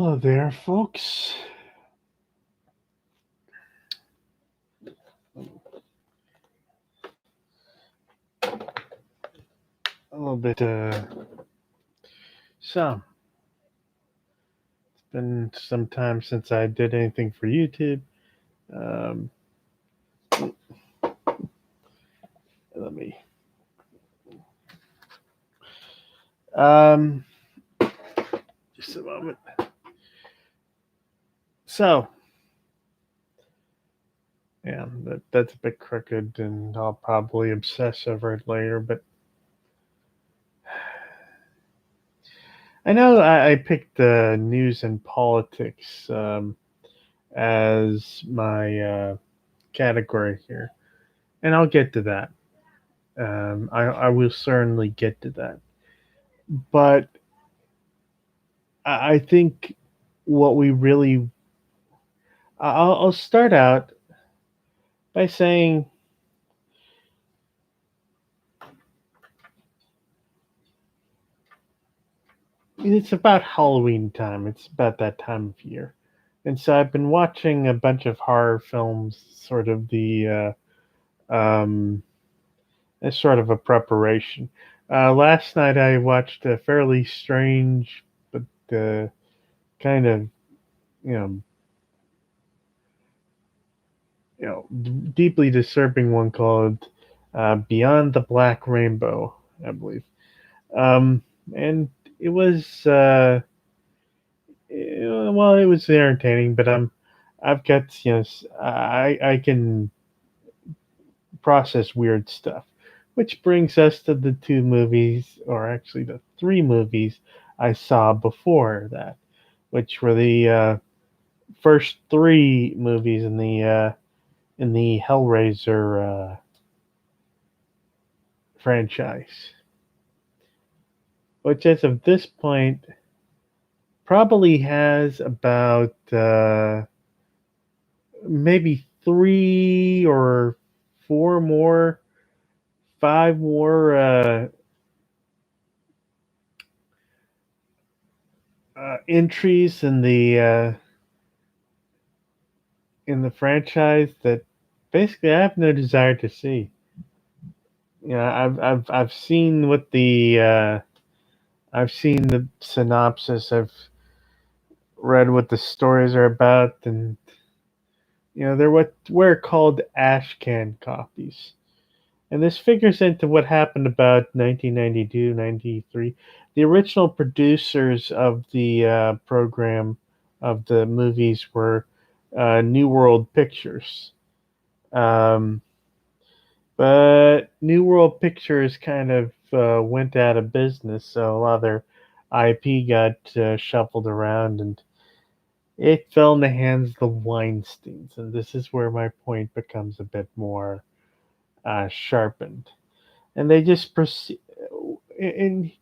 Hello there, folks. A little bit, so, it's been some time since I did anything for YouTube. Um, let me, um, just a moment. So, yeah, that's a bit crooked, and I'll probably obsess over it later, but I know I picked news and politics as my category here, and I'll get to that. I will certainly get to that. But I think what we really, I'll start out by saying it's about Halloween time. It's about that time of year. And so I've been watching a bunch of horror films, sort of as sort of a preparation. Last night I watched a fairly strange, but kind of, you know, deeply disturbing one called Beyond the Black Rainbow, I believe. Um, and it was well, it was entertaining, but I've got I can process weird stuff, which brings us to the two movies, or actually the three movies I saw before that, which were the first three movies in the Hellraiser franchise, which as of this point probably has about maybe three or four more, five more entries in the franchise that basically I have no desire to see. I've seen what the I've seen the synopsis. I've read what the stories are about, and they're what we're called ash can copies. And this figures into what happened about 1992, 93. The original producers of the program of the movies were New World Pictures. Um, but New World Pictures kind of went out of business, so a lot of their IP got shuffled around and it fell in the hands of the Weinsteins. And this is where my point becomes a bit more sharpened. And they just proceed. And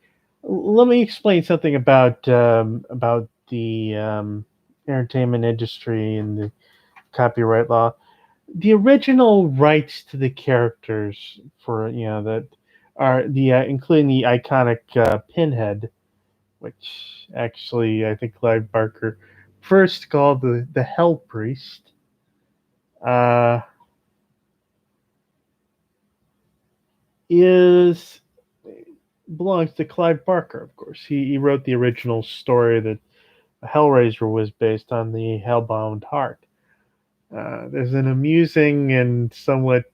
let me explain something about the entertainment industry and the copyright law. The original rights to the characters for that are the including the iconic Pinhead, which actually I think Clive Barker first called the Hell Priest. Uh, is belongs to Clive Barker, of course. He wrote the original story that Hellraiser was based on the Hellbound Heart. There's an amusing and somewhat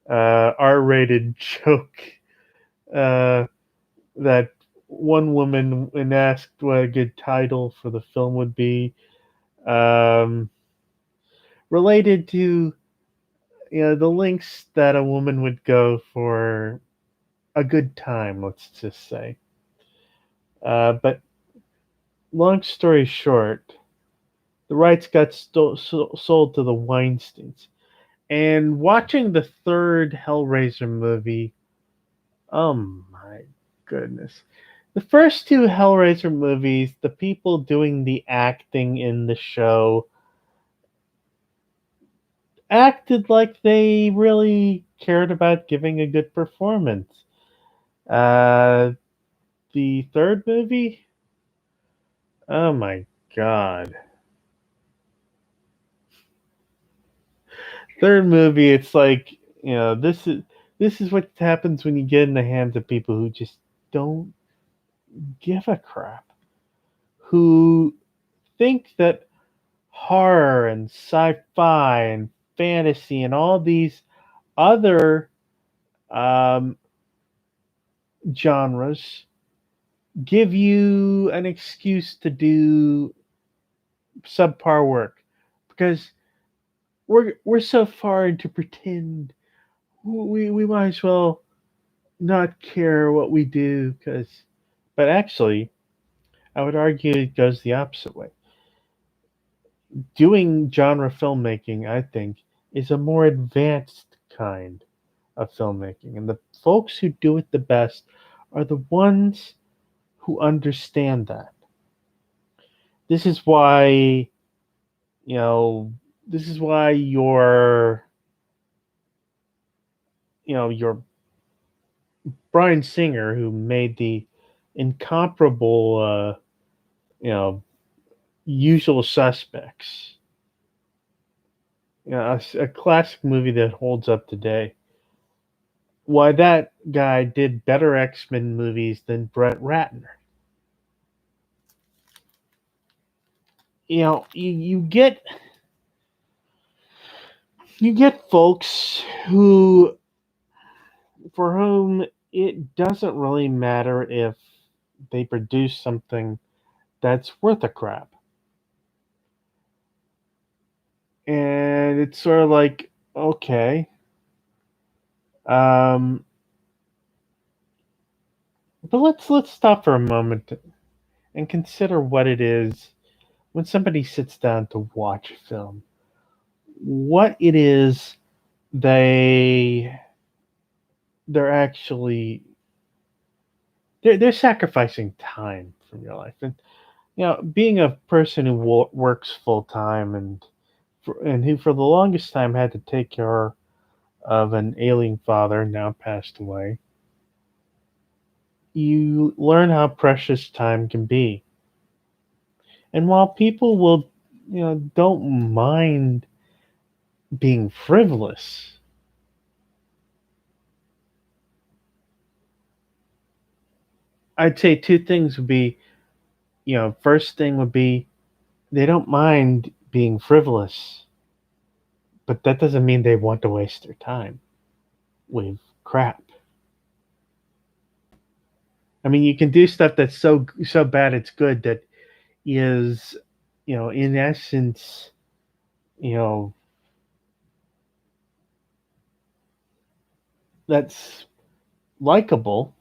R-rated joke uh, that one woman, when asked what a good title for the film would be, um, related to the lengths that a woman would go for a good time. Let's just say. But long story short, the rights got sold to the Weinsteins. And watching the third Hellraiser movie, oh my goodness. The first two Hellraiser movies, the people doing the acting in the show acted like they really cared about giving a good performance. Uh, the third movie, Oh my god. Third movie, it's like, this is what happens when you get in the hands of people who just don't give a crap. Who think that horror and sci-fi and fantasy and all these other um, genres give you an excuse to do subpar work because we're so far into pretend we might as well not care what we do because but actually I would argue it goes the opposite way. Doing genre filmmaking, I think, is a more advanced kind of filmmaking, and the folks who do it the best are the ones who understand that. This is why, you know, this is why your Brian Singer, who made the incomparable, you know, Usual Suspects, a classic movie that holds up today. Why that guy did better X-Men movies than Brett Ratner. You get folks who for whom it doesn't really matter if they produce something that's worth a crap. And it's sort of like, okay, um, but let's stop for a moment and consider what it is when somebody sits down to watch a film. What it is they they're actually they're sacrificing time from your life, and being a person who works full time and who for the longest time had to take care of an ailing father now passed away, you learn how precious time can be. And while people will, don't mind being frivolous, I'd say two things would be, first thing would be they don't mind being frivolous, but that doesn't mean they want to waste their time with crap. I mean, you can do stuff that's so bad it's good that is, in essence, you know, that's likable.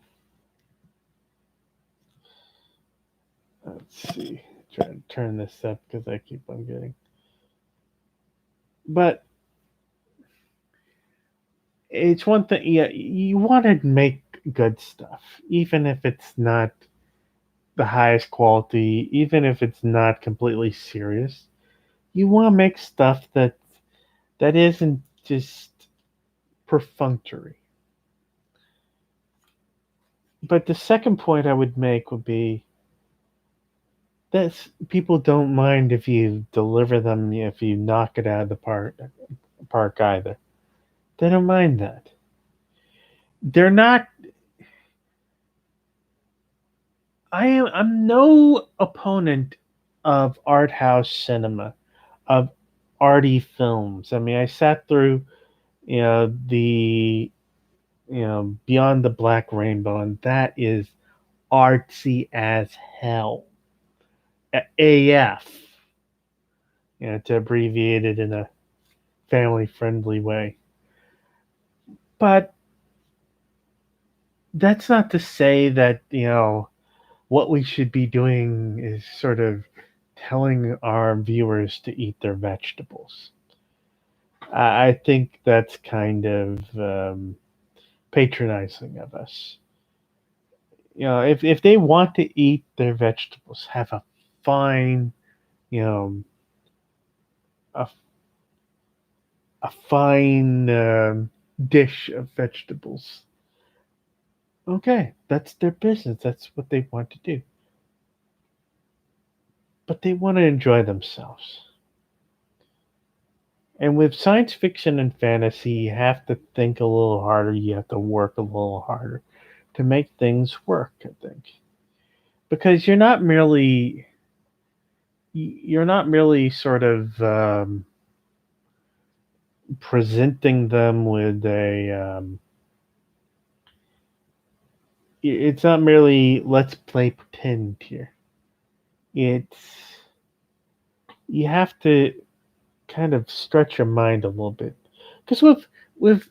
Let's see. Try to turn this up because I keep on getting. But it's one thing. Yeah, you want to make good stuff, even if it's not the highest quality, even if it's not completely serious. You want to make stuff that isn't just perfunctory. But the second point I would make would be that people don't mind if you deliver them, if you knock it out of the park either. They don't mind that. They're not. I'm no opponent of art house cinema, of arty films. I mean, I sat through the Beyond the Black Rainbow, and that is artsy as hell. AF, to abbreviate it in a family friendly way. But that's not to say that, what we should be doing is sort of telling our viewers to eat their vegetables. I think that's kind of patronizing of us. If they want to eat their vegetables, have a fine, you know, a, a fine dish of vegetables. Okay, that's their business. That's what they want to do. but they want to enjoy themselves. And with science fiction and fantasy, you have to think a little harder, you have to work a little harder to make things work, I think. Because you're not merely sort of presenting them with it's not merely let's play pretend here. It's you have to kind of stretch your mind a little bit. Because with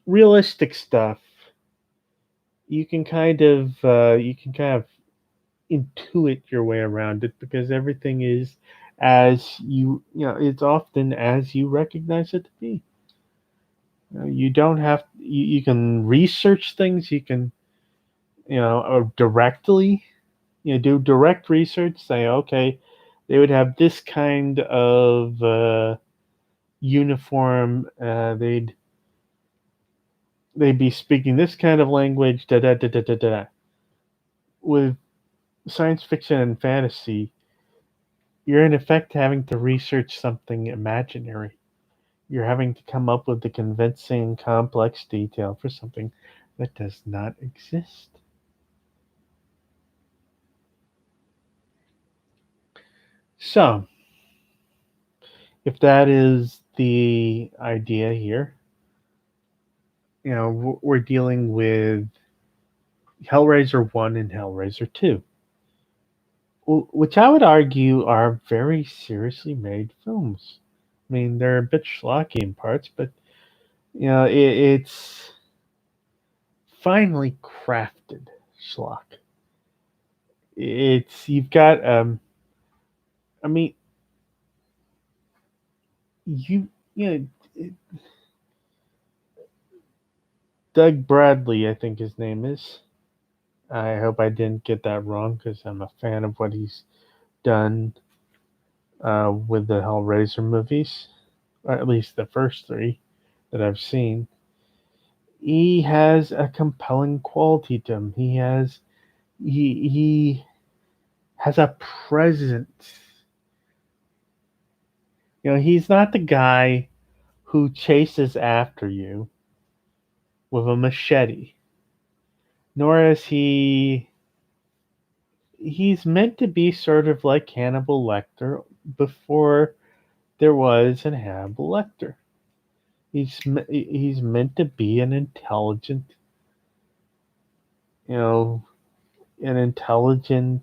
realistic stuff, you can kind of intuit your way around it because everything is as it's often as you recognize it to be. You don't have you can research things, you can or directly do direct research, say okay, they would have this kind of uniform, they'd be speaking this kind of language, da da da da da da. With science fiction and fantasy, you're in effect having to research something imaginary. You're having to come up with the convincing, complex detail for something that does not exist. So, if that is the idea here, we're dealing with Hellraiser 1 and Hellraiser 2, which I would argue are very seriously made films. I mean, they're a bit schlocky in parts, but it's finely crafted schlock. It's you've got I mean you know Doug Bradley, I think his name is. I hope I didn't get that wrong because I'm a fan of what he's done with the Hellraiser movies, or at least the first three that I've seen. He has a compelling quality to him. He has a presence. He's not the guy who chases after you with a machete, nor is he's meant to be sort of like Hannibal Lecter before there was an Hannibal Lecter. He's meant to be an intelligent, you know, an intelligent,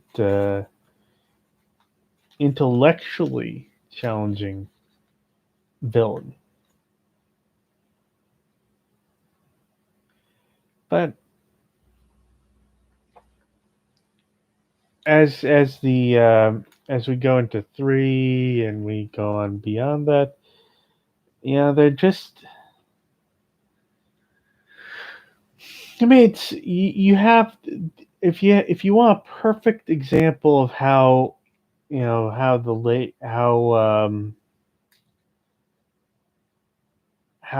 intellectually challenging villain. But as we go into three and we go on beyond that, they're just. I mean, you have if you want a perfect example of how how the late how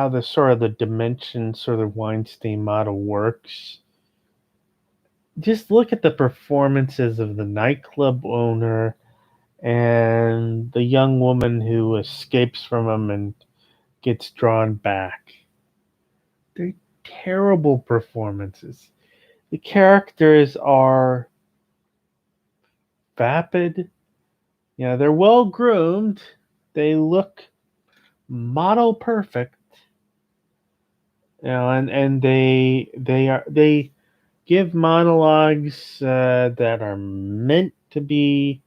the sort of the dimension sort of Weinstein model works. Just look at the performances of the nightclub owner and the young woman who escapes from him and gets drawn back. They're terrible performances. The characters are vapid. They're well groomed. They look model perfect. And they give monologues that are meant to be,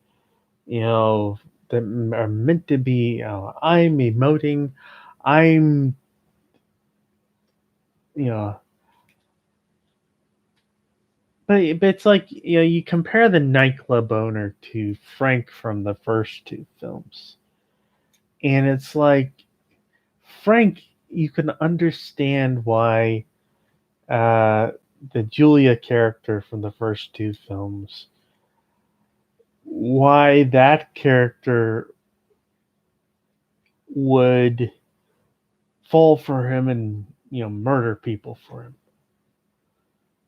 that are meant to be. I'm emoting. I'm, you know, but it's like you compare the nightclub owner to Frank from the first two films, and it's like Frank. You can understand why uh, the Julia character from the first two films, why that character would fall for him and murder people for him.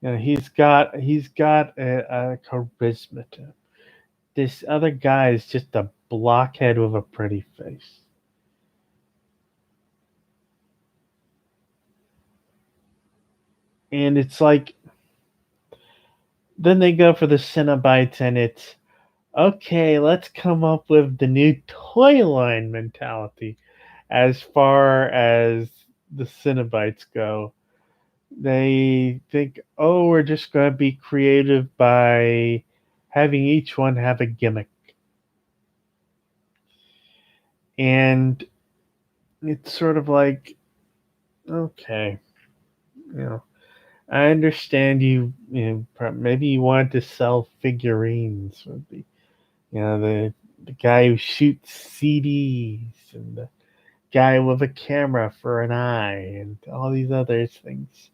He's got a charisma to him. this other guy is just a blockhead with a pretty face. And it's like, then they go for the Cenobites, and it's okay, let's come up with the new toy line mentality as far as the Cenobites go. They think, oh, we're just going to be creative by having each one have a gimmick. And it's sort of like, okay, you know, I understand maybe you want to sell figurines with the guy who shoots CDs and the guy with a camera for an eye and all these other things.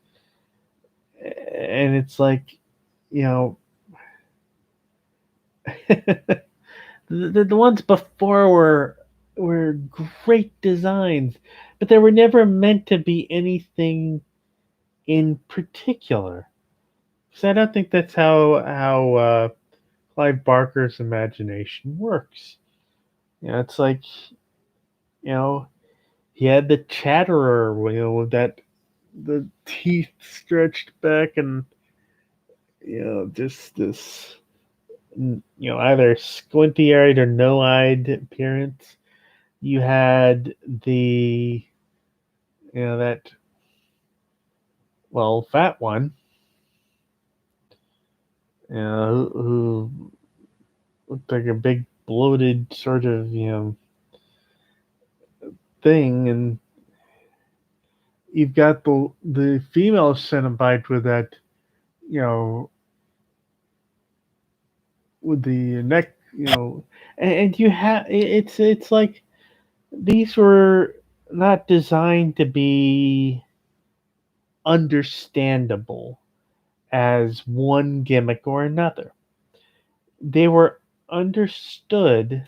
And it's like, you know, the ones before were great designs, but they were never meant to be anything in particular. So I don't think that's how Clive Barker's imagination works. It's like, you know he had the Chatterer, with that the teeth stretched back, and just this either squinty-eyed or no-eyed appearance. You had the that fat one, who looked like a big bloated sort of thing, and you've got the female Cenobite with that you know with the neck, and you have it's like these were not designed to be understandable as one gimmick or another. They were understood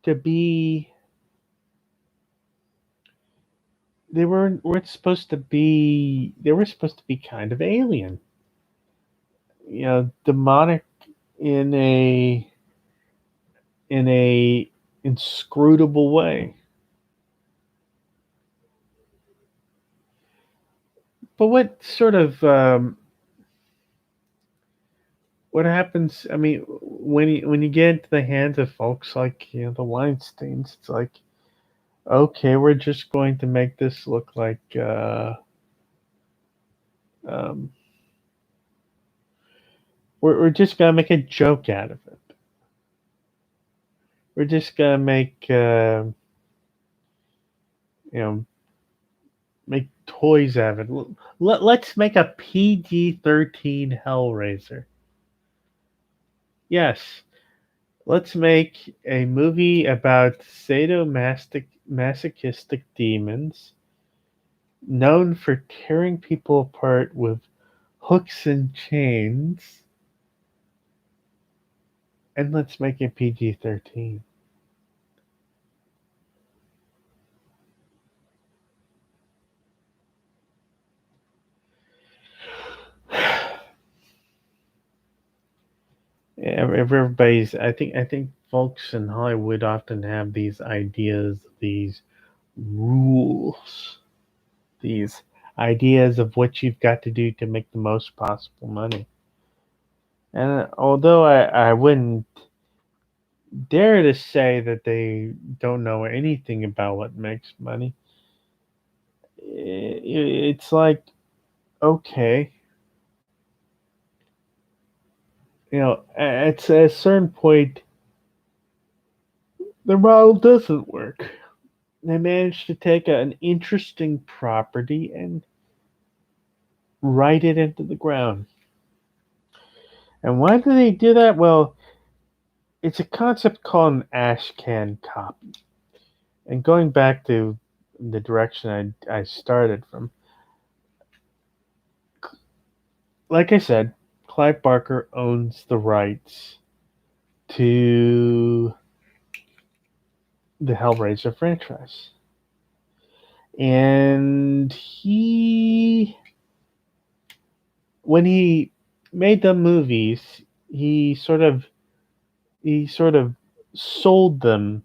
to be they were supposed to be kind of alien, demonic in a inscrutable way. But what happens? I mean, when you get into the hands of folks like the Weinsteins, it's like, okay, we're just going to make this look like um, we're just gonna make a joke out of it. We're just gonna you know make toys out of it. Let's make a PG-13 Hellraiser. Yes, let's make a movie about masochistic demons known for tearing people apart with hooks and chains, and let's make it PG-13. Everybody's. I think folks in Hollywood often have these ideas, these rules, these ideas of what you've got to do to make the most possible money. And although I wouldn't dare to say that they don't know anything about what makes money, it's like, okay, at a certain point, the model doesn't work. They managed to take an interesting property and write it into the ground. And why do they do that? Well, it's a concept called an ash can copy. And going back to the direction I started from, like I said, Clive Barker owns the rights to the Hellraiser franchise. And when he made the movies, he sort of he sort of sold them.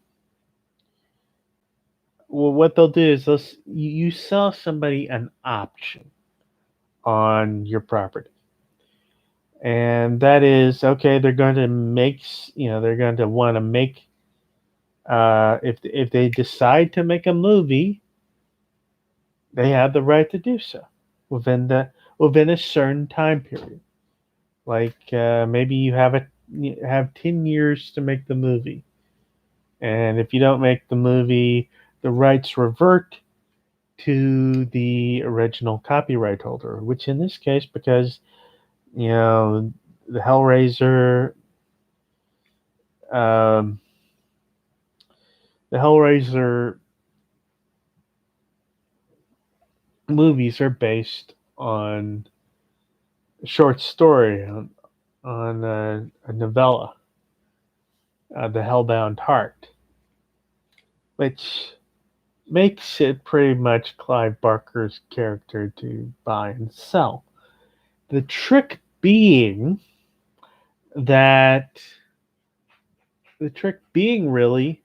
Well, what they'll do is you sell somebody an option on your property, and that is okay. They're going to make they're going to want to make if they decide to make a movie, they have the right to do so within a certain time period. Like maybe you have 10 years to make the movie, and if you don't make the movie, the rights revert to the original copyright holder. Which in this case, because you know the um, Hellraiser movies are based on a short story on a novella, The Hellbound Heart, which makes it pretty much Clive Barker's character to buy and sell. The trick being that the trick being really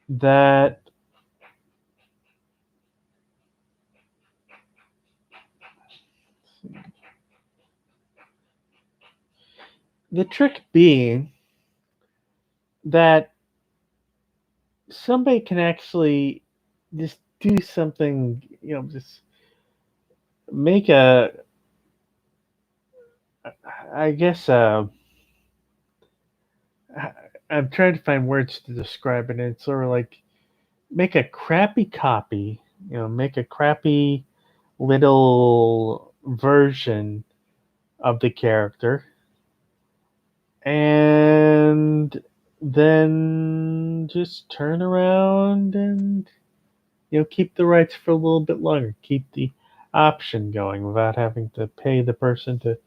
that the trick being that somebody can actually just do something, just make a, I guess, I'm trying to find words to describe it. It's sort of like make a crappy copy, make a crappy little version of the character, and then just turn around and keep the rights for a little bit longer, keep the option going without having to pay the person to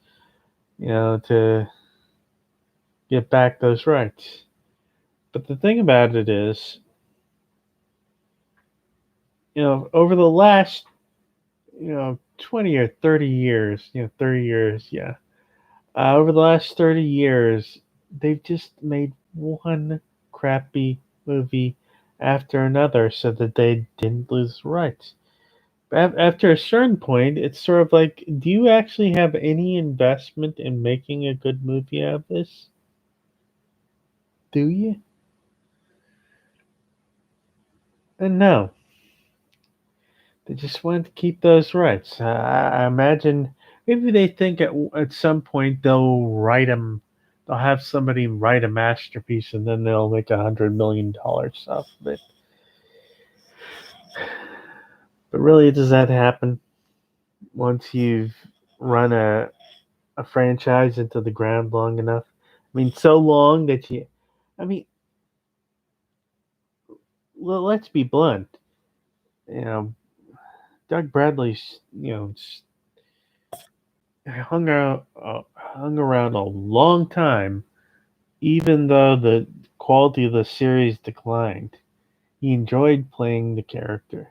get back those rights. But the thing about it is, over the last 20 or 30 years, 30 years, yeah. Over the last 30 years, they've just made one crappy movie after another so that they didn't lose rights. After a certain point, it's sort of like, do you actually have any investment in making a good movie out of this? Do you? And no, they just want to keep those rights. I imagine maybe they think at some point they'll write them. They'll have somebody write a masterpiece, and then they'll make $100 million off of it. But really, does that happen once you've run a franchise into the ground long enough? I mean, so long that you. I mean, well, let's be blunt. You know, Doug Bradley's hung around a long time, even though the quality of the series declined. He enjoyed playing the character,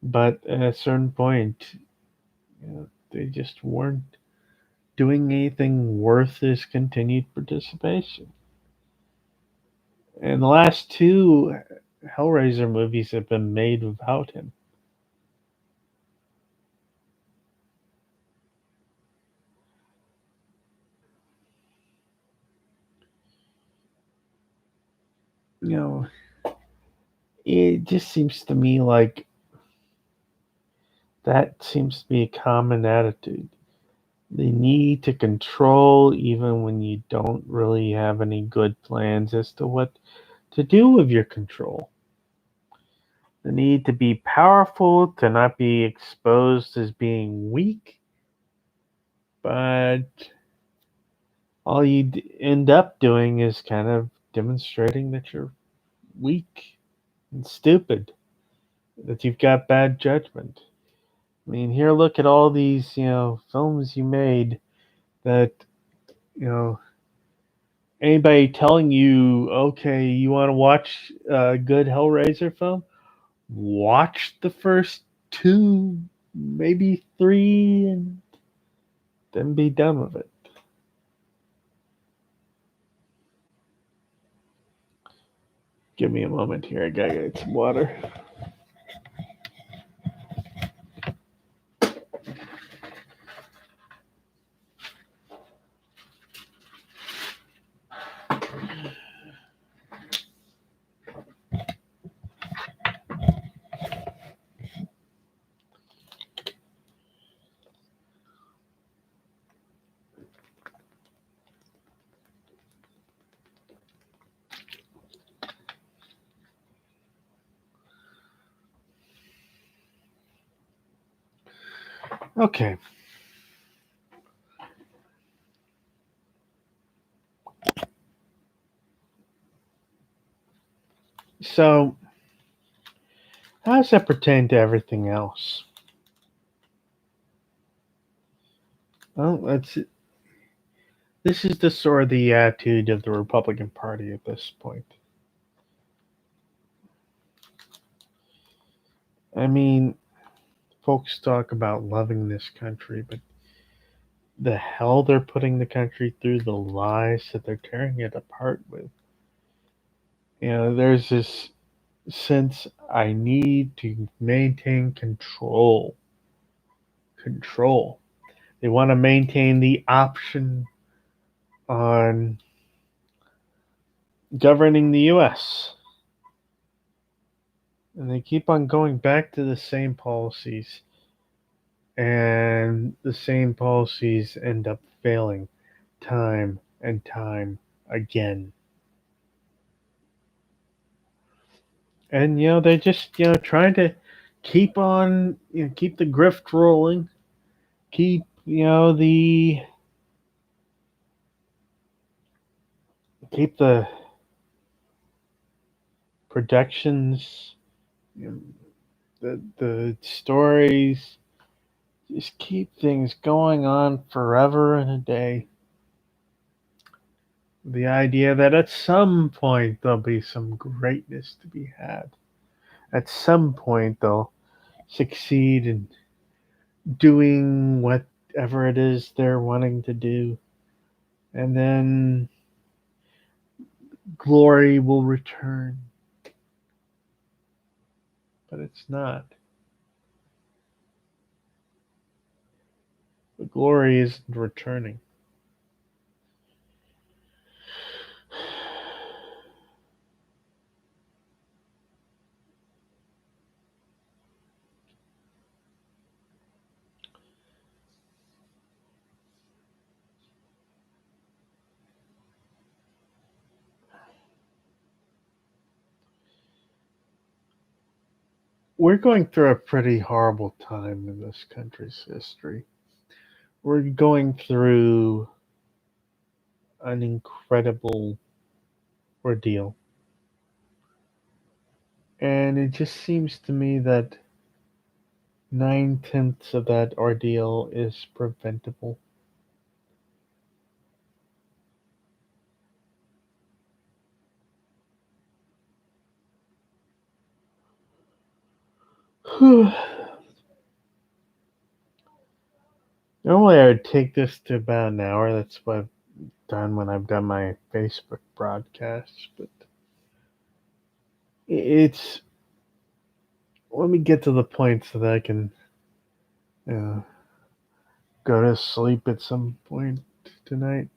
but at a certain point, they just weren't doing anything worth his continued participation. And the last two Hellraiser movies have been made without him. You know, it just seems to me like that seems to be a common attitude. They need to control even when you don't really have any good plans as to what to do with your control. The need to be powerful, to not be exposed as being weak, but all you end up doing is kind of demonstrating that you're weak and stupid, that you've got bad judgment. I mean, here, look at all these, films you made that, you know, anybody telling you, okay, you want to watch a good Hellraiser film? Watch the first two, maybe three, and then be done with it. Give me a moment here. I gotta get some water. Okay. So, how does that pertain to everything else? Well, this is the sort of the attitude of the Republican Party at this point. I mean, folks talk about loving this country, but the hell they're putting the country through, the lies that they're tearing it apart with. There's this sense I need to maintain control. Control. They want to maintain the option on governing the U.S. And they keep on going back to the same policies, and the same policies end up failing time and time again. And they're just trying to keep on keep the grift rolling, keep the projections, you know, the stories, just keep things going on forever and a day. The idea that at some point there'll be some greatness to be had. At some point they'll succeed in doing whatever it is they're wanting to do. And then glory will return. But it's not. The glory isn't returning. We're going through a pretty horrible time in this country's history. We're going through an incredible ordeal. And it just seems to me that 9/10 of that ordeal is preventable. Normally, I would take this to about an hour. That's what I've done when I've done my Facebook broadcasts. But it's let me get to the point so that I can uh, go to sleep at some point tonight.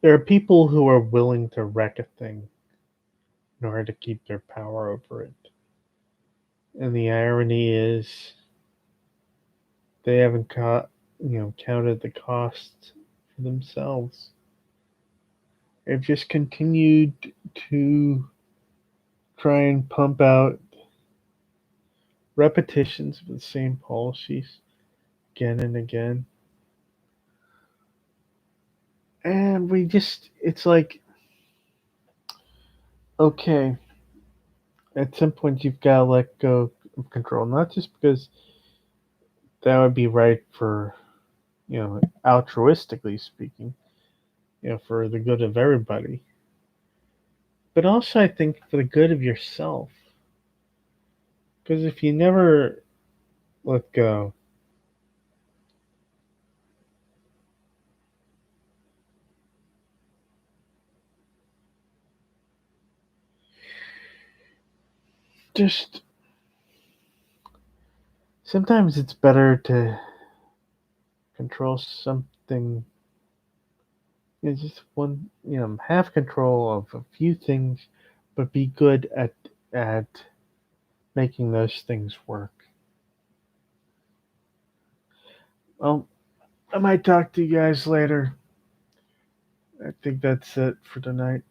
There are people who are willing to wreck a thing in order to keep their power over it. And the irony is they haven't counted the costs for themselves. They've just continued to try and pump out repetitions of the same policies again and again. And it's like, okay, at some point you've got to let go of control, not just because that would be right for, altruistically speaking, for the good of everybody, but also I think for the good of yourself. Because if you never let go, just sometimes it's better to control something, just one, have control of a few things, but be good at making those things work. Well, I might talk to you guys later. I think that's it for tonight.